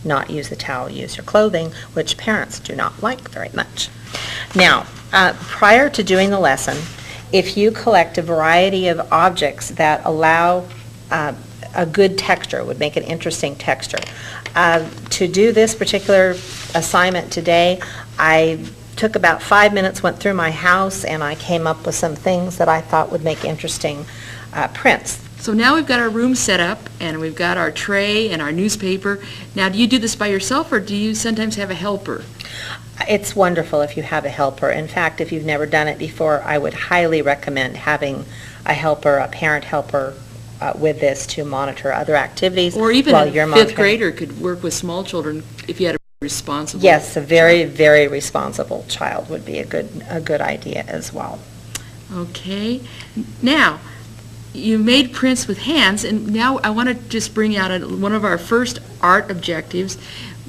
not use the towel, use your clothing, which parents do not like very much. Now, prior to doing the lesson, if you collect a variety of objects that allow a good texture, would make an interesting texture. To do this particular assignment today, I took about 5 minutes, went through my house, and I came up with some things that I thought would make interesting prints. So now we've got our room set up, and we've got our tray and our newspaper. Now, do you do this by yourself, or do you sometimes have a helper? It's wonderful if you have a helper. In fact, if you've never done it before, I would highly recommend having a helper, a parent helper, with this to monitor other activities. Or even while a you're fifth monitoring. grader could work with small children if you had a responsible. Yes, a very, very responsible child would be a good idea as well. Okay. Now, you made prints with hands, and now I want to just bring out one of our first art objectives.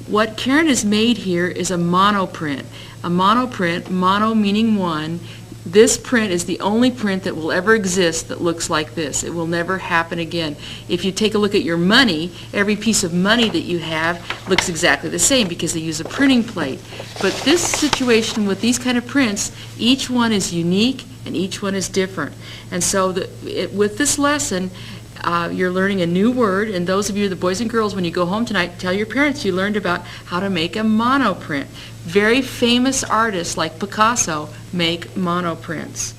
What Karen has made here is a monoprint. A monoprint, mono meaning one. This print is the only print that will ever exist that looks like this. It will never happen again. If you take a look at your money, every piece of money that you have looks exactly the same because they use a printing plate. But this situation with these kind of prints, each one is unique and each one is different. And so with this lesson, you're learning a new word, and those of you, the boys and girls, when you go home tonight, tell your parents you learned about how to make a monoprint. Very famous artists like Picasso make monoprints.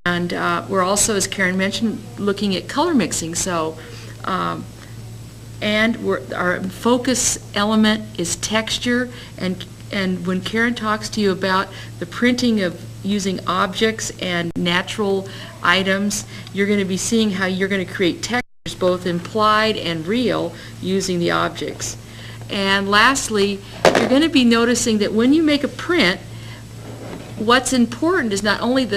And we're also, as Karen mentioned, looking at color mixing. So, our focus element is texture, and when Karen talks to you about the printing of using objects and natural items, you're going to be seeing how you're going to create textures, both implied and real, using the objects. And lastly, you're going to be noticing that when you make a print, what's important is not only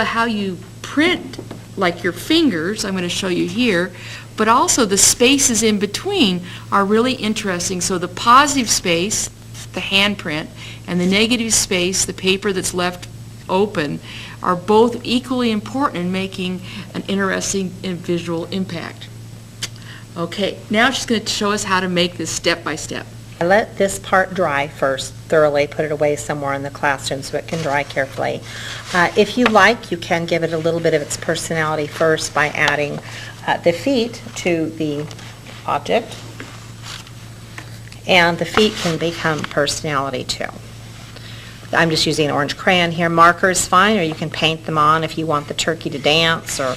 how you print, like your fingers, I'm going to show you here, but also the spaces in between are really interesting. So the positive space, the handprint, and the negative space, the paper that's left open, are both equally important in making an interesting visual impact. Okay, now she's going to show us how to make this step by step. I let this part dry first thoroughly, put it away somewhere in the classroom so it can dry carefully. If you like, you can give it a little bit of its personality first by adding the feet to the object, and the feet can become personality too. I'm just using an orange crayon here. Marker is fine, or you can paint them on if you want the turkey to dance, or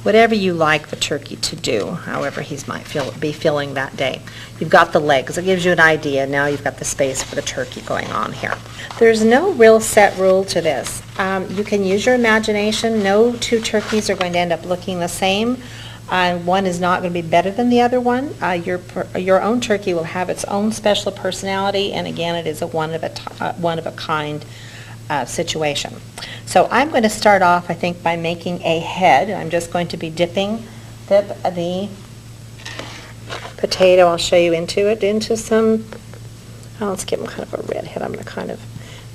whatever you like the turkey to do, however he might be feeling that day. You've got the legs. It gives you an idea. Now you've got the space for the turkey going on here. There's no real set rule to this. You can use your imagination. No two turkeys are going to end up looking the same. One is not going to be better than the other one. Your own turkey will have its own special personality, and again, it is a one of a kind situation. So I'm going to start off, I think, by making a head. I'm just going to be dipping the potato. I'll show you into some. Let's give him kind of a red head. I'm going to kind of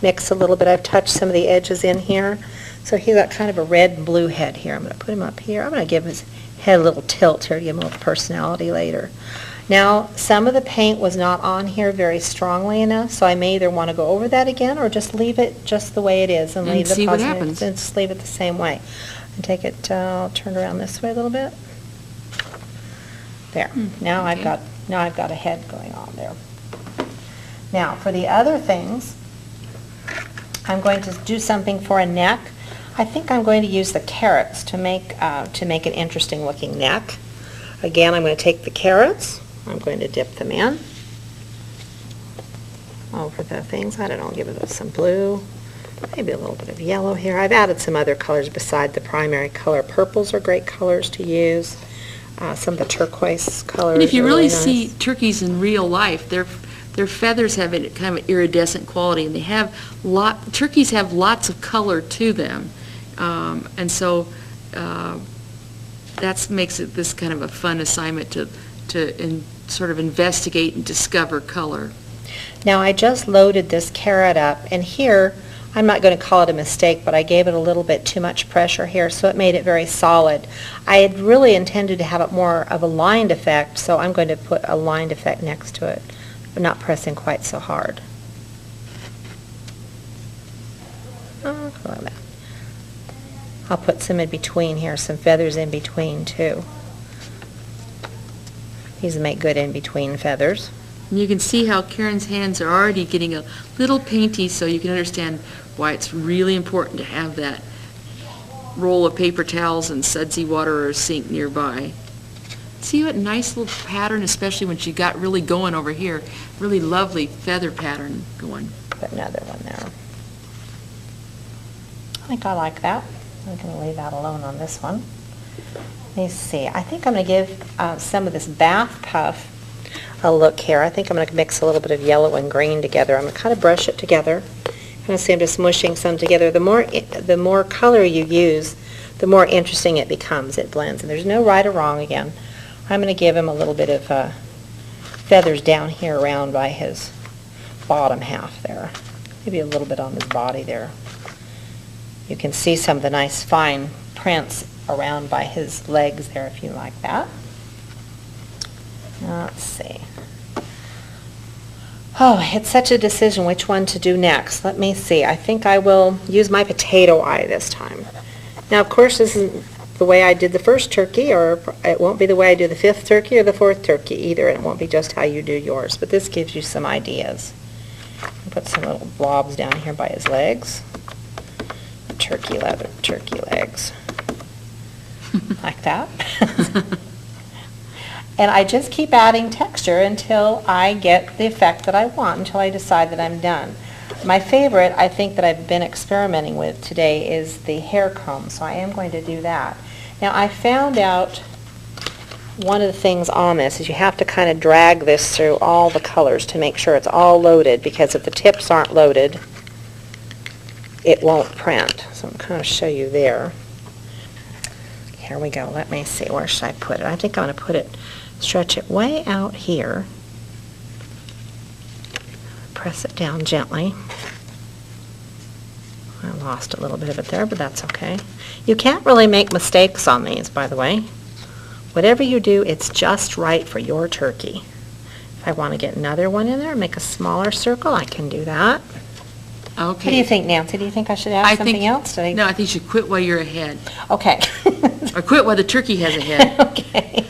mix a little bit. I've touched some of the edges in here, so he's got kind of a red and blue head here. I'm going to put him up here. I'm going to give his head a little tilt here to give him a little personality later. Now, some of the paint was not on here very strongly enough, so I may either want to go over that again or just leave it just the way it is and leave the see what positive happens. and just leave it the same way. And take it, I'll turn around this way a little bit. There. Now okay. I've got a head going on there. Now, for the other things, I'm going to do something for a neck. I think I'm going to use the carrots to make an interesting looking neck. Again, I'm going to take the carrots. I'm going to dip them in over the things. I don't know, give it some blue, maybe a little bit of yellow here. I've added some other colors beside the primary color. Purples are great colors to use. Some of the turquoise colors. And if you are really nice. see turkeys in real life, their feathers have a kind of an iridescent quality, and they have turkeys have lots of color to them, and so that makes it this kind of a fun assignment to sort of investigate and discover color. Now I just loaded this carrot up, and here, I'm not going to call it a mistake, but I gave it a little bit too much pressure here, so it made it very solid. I had really intended to have it more of a lined effect, so I'm going to put a lined effect next to it. not pressing quite so hard. Oh, come on back. I'll put some in between here, some feathers in between too. These make good in between feathers. And you can see how Karen's hands are already getting a little painty, so you can understand why it's really important to have that roll of paper towels and sudsy water or a sink nearby. See what nice little pattern, especially when she got really going over here. Really lovely feather pattern going. Put another one there. I think I like that. I'm going to leave that alone on this one. Let me see. I think I'm going to give some of this bath puff a look here. I think I'm going to mix a little bit of yellow and green together. I'm going to kind of brush it together. Kind of see I'm just mushing some together. The more color you use, the more interesting it becomes. It blends. And there's no right or wrong again. I'm going to give him a little bit of feathers down here around by his bottom half there. Maybe a little bit on his body there. You can see some of the nice fine prints around by his legs there if you like that. Now, let's see. Oh, it's such a decision which one to do next. Let me see. I think I will use my potato eye this time. Now, of course, this isn't the way I did the first turkey, or it won't be the way I do the fifth turkey or the fourth turkey either. It won't be just how you do yours, but this gives you some ideas. I'll put some little blobs down here by his legs. Turkey legs. Like that. And I just keep adding texture until I get the effect that I want, until I decide that I'm done. My favorite, I think, that I've been experimenting with today is the hair comb, so I am going to do that. Now, I found out one of the things on this is you have to kind of drag this through all the colors to make sure it's all loaded, because if the tips aren't loaded, it won't print. So I'm going to show you there. Here we go. Let me see. Where should I put it? I think I'm going to put it, stretch it way out here. Press it down gently. I lost a little bit of it there, but that's okay. You can't really make mistakes on these, by the way. Whatever you do, it's just right for your turkey. If I want to get another one in there, make a smaller circle, I can do that. Okay. What do you think, Nancy? Do you think I should add something else? No, I think you should quit while you're ahead. Okay. Or quit while the turkey has a head. Okay.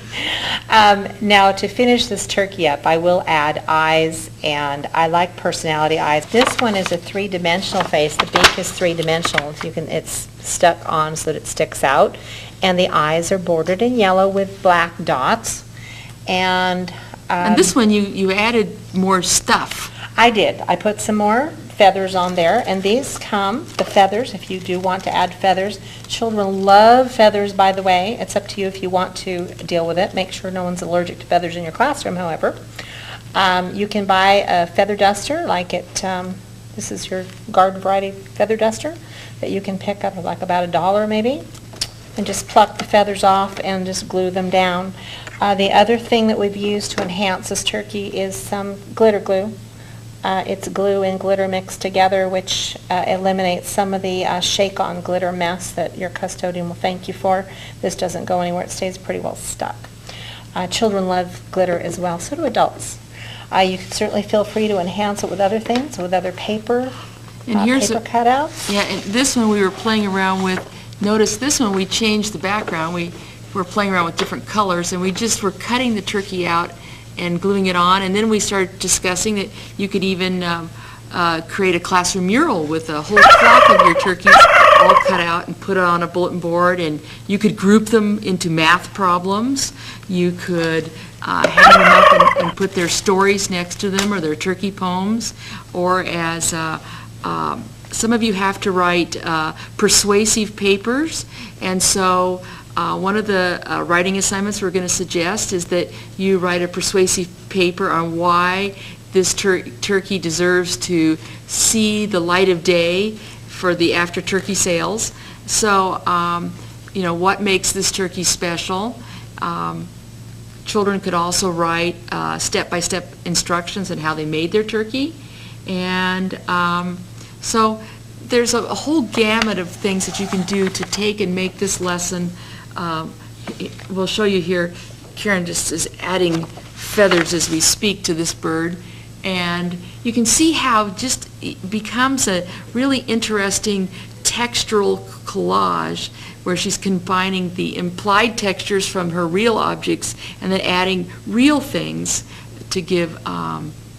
Now, to finish this turkey up, I will add eyes, and I like personality eyes. This one is a three-dimensional face. The beak is three-dimensional. It's stuck on so that it sticks out, and the eyes are bordered in yellow with black dots. And this one, you added more stuff. I did. I put some more feathers on there, and these come, the feathers, if you do want to add feathers. Children love feathers, by the way. It's up to you if you want to deal with it. Make sure no one's allergic to feathers in your classroom, however. You can buy a feather duster, like this is your garden variety feather duster, that you can pick up like about $1 maybe, and just pluck the feathers off and just glue them down. The other thing that we've used to enhance this turkey is some glitter glue. It's glue and glitter mixed together, which eliminates some of the shake-on glitter mess that your custodian will thank you for. This doesn't go anywhere. It stays pretty well stuck. Children love glitter as well. So do adults. You can certainly feel free to enhance it with other things, with other paper, And here's paper cutouts. Yeah, and this one we were playing around with. Notice this one we changed the background. We were playing around with different colors, and we just were cutting the turkey out and gluing it on, and then we started discussing that you could even create a classroom mural with a whole flock of your turkeys all cut out and put it on a bulletin board, and you could group them into math problems. You could hang them up and put their stories next to them or their turkey poems, or as some of you have to write persuasive papers, and so one of the writing assignments we're going to suggest is that you write a persuasive paper on why this turkey deserves to see the light of day for the after turkey sales. So, what makes this turkey special? Children could also write step-by-step instructions on how they made their turkey. And so there's a whole gamut of things that you can do to take and make this lesson. We'll show you here. Karen just is adding feathers as we speak to this bird, And you can see how just it becomes a really interesting textural collage where she's combining the implied textures from her real objects and then adding real things to give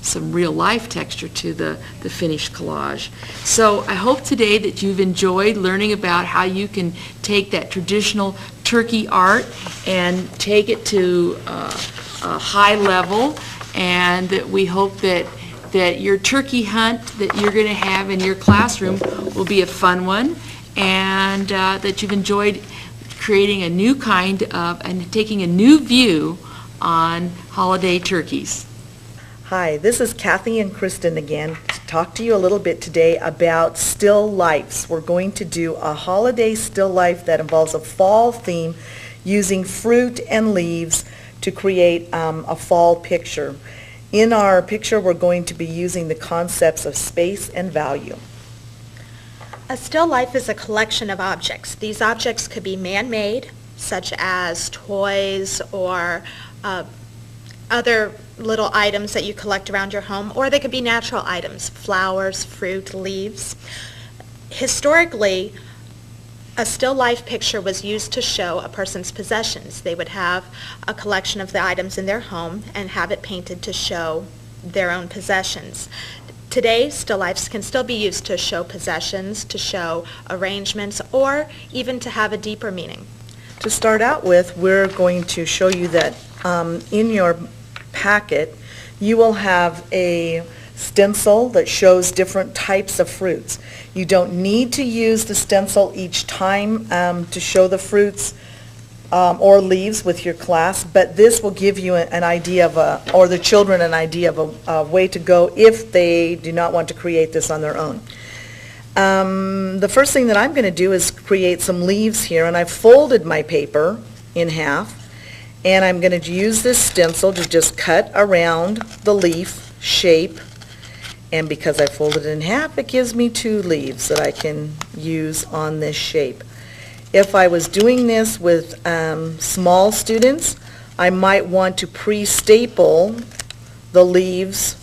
some real-life texture to the finished collage. So I hope today that you've enjoyed learning about how you can take that traditional turkey art and take it to a high level, and that we hope that your turkey hunt that you're going to have in your classroom will be a fun one, and that you've enjoyed creating a new kind of and taking a new view on holiday turkeys. Hi, this is Kathy and Kristen again to talk to you a little bit today about still lifes. We're going to do a holiday still life that involves a fall theme using fruit and leaves to create a fall picture. In our picture, we're going to be using the concepts of space and value. A still life is a collection of objects. These objects could be man-made, such as toys or other little items that you collect around your home, or they could be natural items, flowers, fruit, leaves. Historically, a still life picture was used to show a person's possessions. They would have a collection of the items in their home and have it painted to show their own possessions. Today, still lifes can still be used to show possessions, to show arrangements, or even to have a deeper meaning. To start out with, we're going to show you that in your packet, you will have a stencil that shows different types of fruits. You don't need to use the stencil each time to show the fruits or leaves with your class, but this will give you an idea of or the children an idea of a way to go if they do not want to create this on their own. The first thing that I'm going to do is create some leaves here, and I've folded my paper in half, and I'm going to use this stencil to just cut around the leaf shape, and because I folded it in half, it gives me two leaves that I can use on this shape. If I was doing this with small students, I might want to pre-staple the leaves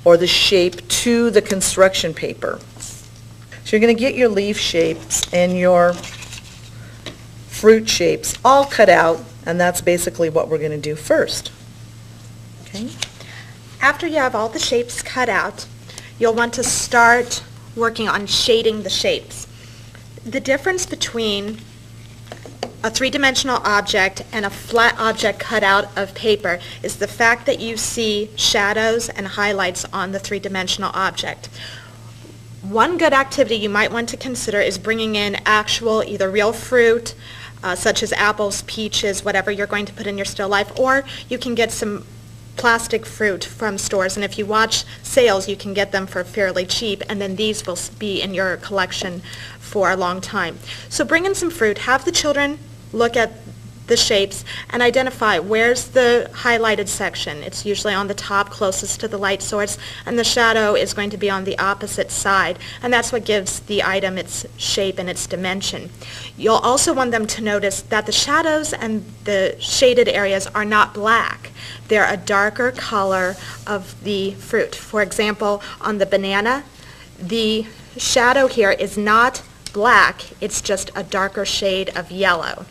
or the shape to the construction paper. So you're going to get your leaf shapes and your fruit shapes all cut out, and that's basically what we're going to do first. Okay. After you have all the shapes cut out, you'll want to start working on shading the shapes. The difference between a three-dimensional object and a flat object cut out of paper is the fact that you see shadows and highlights on the three-dimensional object. One good activity you might want to consider is bringing in actual either real fruit, such as apples, peaches, whatever you're going to put in your still life, or you can get some plastic fruit from stores, and if you watch sales, you can get them for fairly cheap, and then these will be in your collection for a long time. So bring in some fruit, have the children look at the shapes and identify where's the highlighted section. It's usually on the top closest to the light source, and the shadow is going to be on the opposite side, and that's what gives the item its shape and its dimension. You'll also want them to notice that the shadows and the shaded areas are not black. They're a darker color of the fruit. For example, on the banana, the shadow here is not black, it's just a darker shade of yellow.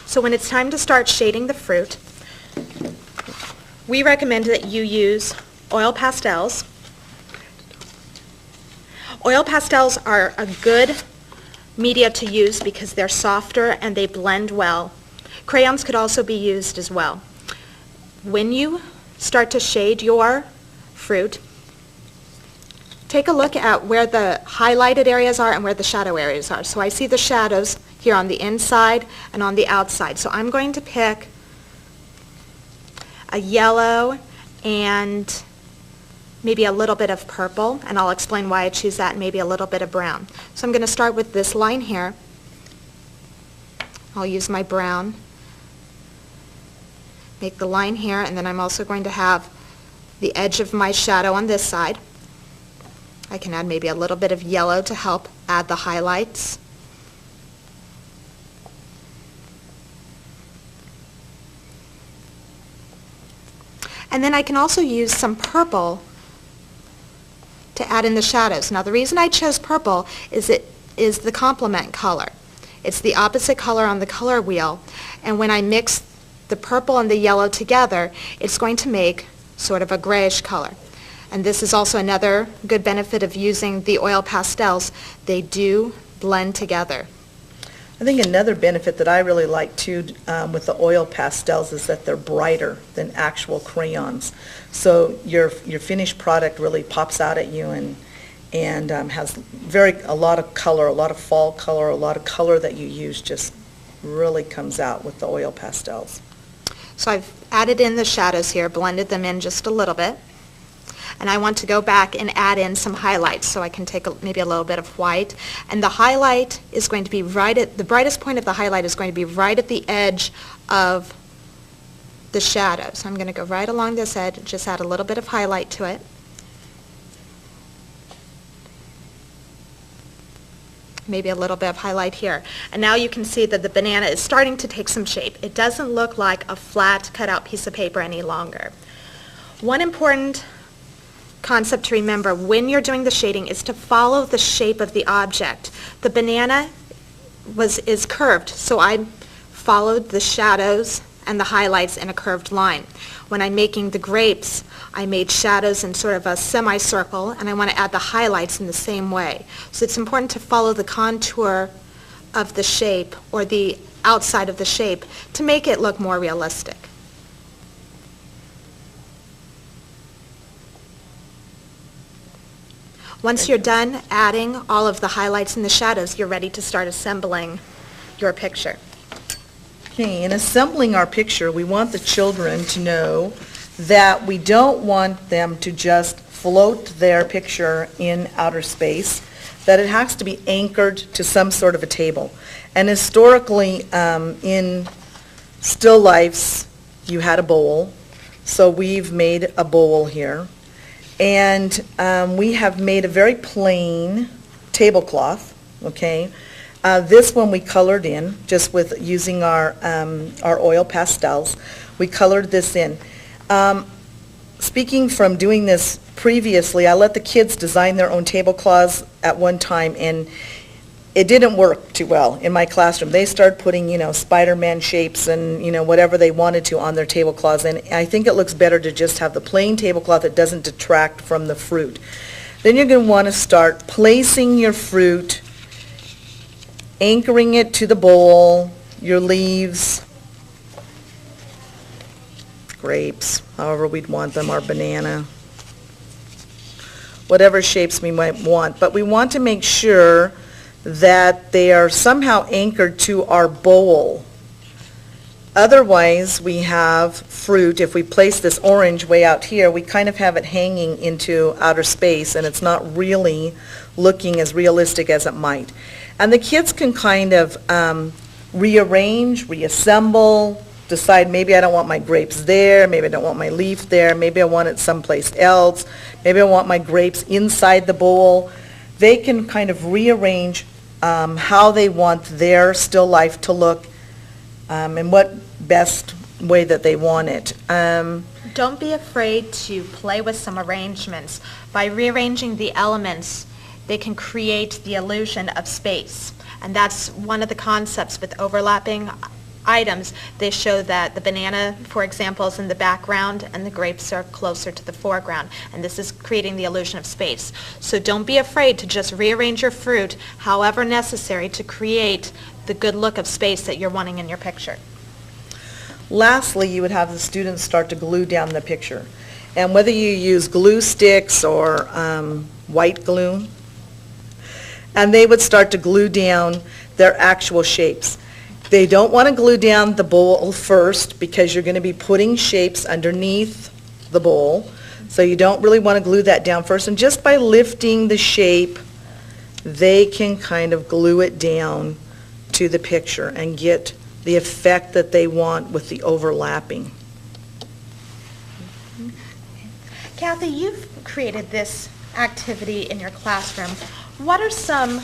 So when it's time to start shading the fruit, we recommend that you use oil pastels. Oil pastels are a good media to use because they're softer and they blend well. Crayons could also be used as well. When you start to shade your fruit, take a look at where the highlighted areas are and where the shadow areas are. So I see the shadows here on the inside and on the outside. So I'm going to pick a yellow and maybe a little bit of purple, and I'll explain why I choose that, and maybe a little bit of brown. So I'm going to start with this line here. I'll use my brown, make the line here, and then I'm also going to have the edge of my shadow on this side. I can add maybe a little bit of yellow to help add the highlights. And then I can also use some purple to add in the shadows. Now, the reason I chose purple is it is the complement color. It's the opposite color on the color wheel, and when I mix the purple and the yellow together, it's going to make sort of a grayish color. And this is also another good benefit of using the oil pastels. They do blend together. I think another benefit that I really like too with the oil pastels is that they're brighter than actual crayons. So your finished product really pops out at you and has a lot of color, a lot of fall color, a lot of color that you use just really comes out with the oil pastels. So I've added in the shadows here, blended them in just a little bit. And I want to go back and add in some highlights, so I can take maybe a little bit of white. And the highlight is going to be the brightest point of the highlight is going to be right at the edge of the shadow. So I'm going to go right along this edge, just add a little bit of highlight to it. Maybe a little bit of highlight here. And now you can see that the banana is starting to take some shape. It doesn't look like a flat cut-out piece of paper any longer. One important concept to remember when you're doing the shading is to follow the shape of the object. The banana is curved, so I followed the shadows and the highlights in a curved line. When I'm making the grapes, I made shadows in sort of a semicircle, and I want to add the highlights in the same way. So it's important to follow the contour of the shape or the outside of the shape to make it look more realistic. Once you're done adding all of the highlights and the shadows, you're ready to start assembling your picture. Okay, in assembling our picture, we want the children to know that we don't want them to just float their picture in outer space, that it has to be anchored to some sort of a table. And historically, in still lifes, you had a bowl, so we've made a bowl here. And we have made a very plain tablecloth, okay? This one we colored in, just with using our oil pastels. We colored this in. Speaking from doing this previously, I let the kids design their own tablecloths at one time, and it didn't work too well in my classroom. They started putting, Spider-Man shapes and, whatever they wanted to on their tablecloths, and I think it looks better to just have the plain tablecloth that doesn't detract from the fruit. Then you're going to want to start placing your fruit, anchoring it to the bowl, your leaves, grapes, however we'd want them, our banana, whatever shapes we might want. But we want to make sure that they are somehow anchored to our bowl. Otherwise, we have fruit. If we place this orange way out here, we kind of have it hanging into outer space, and it's not really looking as realistic as it might. And the kids can kind of rearrange, reassemble, decide maybe I don't want my grapes there, maybe I don't want my leaf there, maybe I want it someplace else, maybe I want my grapes inside the bowl. They can kind of rearrange how they want their still life to look and what best way that they want it. Don't be afraid to play with some arrangements. By rearranging the elements, they can create the illusion of space. And that's one of the concepts with overlapping items. They show that the banana, for example, is in the background and the grapes are closer to the foreground. And this is creating the illusion of space. So don't be afraid to just rearrange your fruit however necessary to create the good look of space that you're wanting in your picture. Lastly, you would have the students start to glue down the picture. And whether you use glue sticks or white glue, and they would start to glue down their actual shapes. They don't want to glue down the bowl first because you're going to be putting shapes underneath the bowl. So you don't really want to glue that down first. And just by lifting the shape, they can kind of glue it down to the picture and get the effect that they want with the overlapping. Kathy, you've created this activity in your classroom. What are some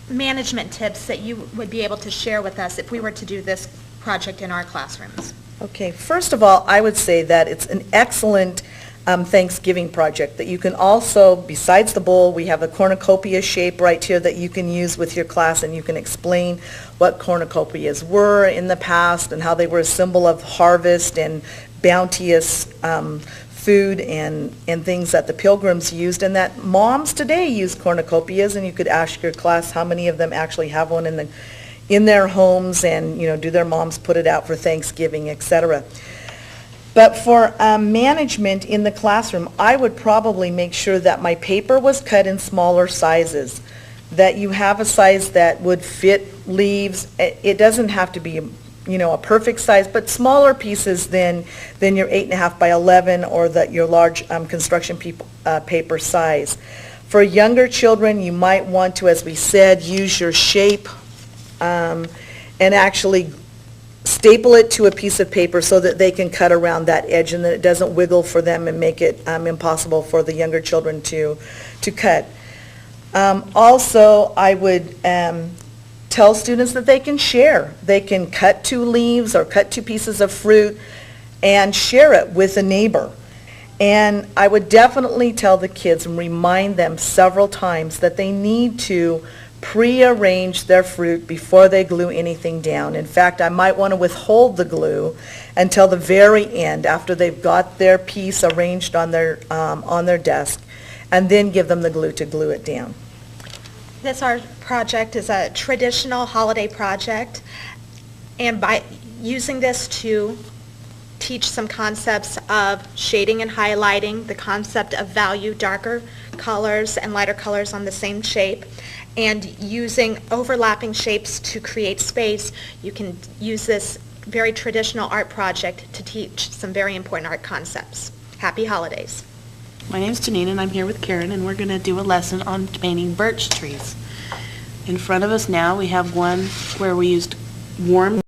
management tips that you would be able to share with us if we were to do this project in our classrooms? Okay, first of all, I would say that it's an excellent Thanksgiving project, that you can also, besides the bowl, we have a cornucopia shape right here that you can use with your class, and you can explain what cornucopias were in the past and how they were a symbol of harvest and bounteous food and things that the Pilgrims used, and that moms today use cornucopias, and you could ask your class how many of them actually have one in their homes, and, do their moms put it out for Thanksgiving, etc. But for management in the classroom, I would probably make sure that my paper was cut in smaller sizes, that you have a size that would fit leaves. It doesn't have to be, a perfect size, but smaller pieces than your 8.5 by 11 or your large construction paper size. For younger children, you might want to, as we said, use your shape and actually staple it to a piece of paper so that they can cut around that edge and that it doesn't wiggle for them and make it impossible for the younger children to cut. Also, I would tell students that they can share. They can cut 2 leaves or cut 2 pieces of fruit and share it with a neighbor. And I would definitely tell the kids and remind them several times that they need to pre-arrange their fruit before they glue anything down. In fact, I might want to withhold the glue until the very end, after they've got their piece arranged on their desk, and then give them the glue to glue it down. This art project is a traditional holiday project, and by using this to teach some concepts of shading and highlighting, the concept of value darker colors and lighter colors on the same shape, and using overlapping shapes to create space, you can use this very traditional art project to teach some very important art concepts. Happy holidays. My name's Janine, and I'm here with Karen, and we're going to do a lesson on painting birch trees. In front of us now, we have one where we used warm